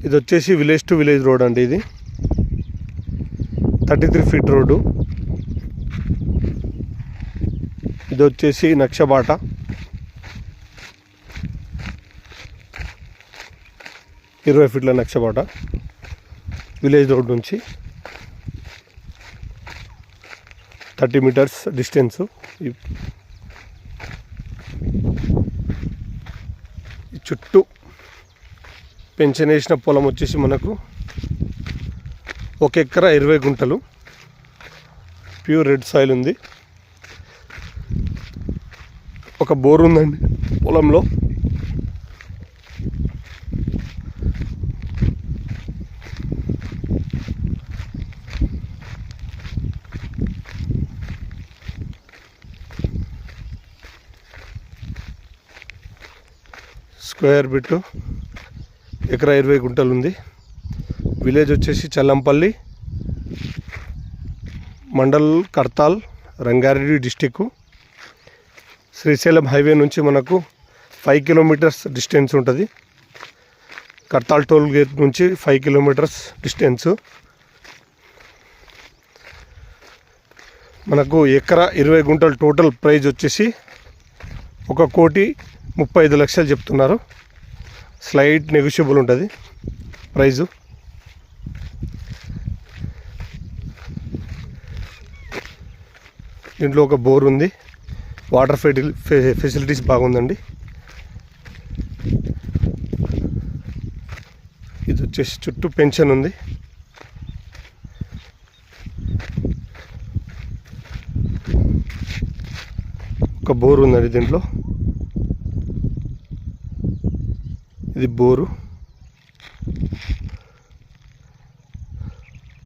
ఇది వచ్చేసి village to village road అండి. ఇది 33 ఫీట్ రోడ్డు. ఇది వచ్చేసి నక్షబాట. ఇరవై ఫీట్ల నక్షబాట విలేజ్ రోడ్ నుంచి 30 మీటర్స్ డిస్టెన్సు. ఈ చుట్టూ పెన్షన్ వేసిన పొలం వచ్చేసి మనకు 1 ఎకరా 20 గుంటలు ప్యూర్ రెడ్ సాయిల్ ఉంది. ఒక బోర్ ఉందండి పొలంలో. స్క్వేర్ బిట్టు ఎకరా 20 గుంటలు ఉంది. విలేజ్ వచ్చేసి చల్లంపల్లి, మండల్ కర్తాల్, రంగారెడ్డి డిస్టిక్. శ్రీశైలం హైవే నుంచి మనకు 5 కిలోమీటర్స్ డిస్టెన్స్ ఉంటుంది. కర్తాల్ టోల్ గేట్ నుంచి 5 కిలోమీటర్స్ డిస్టెన్సు. మనకు ఎకరా 20 గుంటలు టోటల్ ప్రైజ్ వచ్చేసి 1,35,00,000 చెప్తున్నారు. స్లైట్ నెగోషియబుల్ ఉంటుంది ప్రైజు. దీంట్లో ఒక బోర్ ఉంది. వాటర్ ఫెసిలిటీస్ బాగుందండి. ఇది వచ్చేసి చుట్టూ పెన్షన్ ఉంది. ఒక బోర్ ఉందండి దీంట్లో. ఇది బోరు.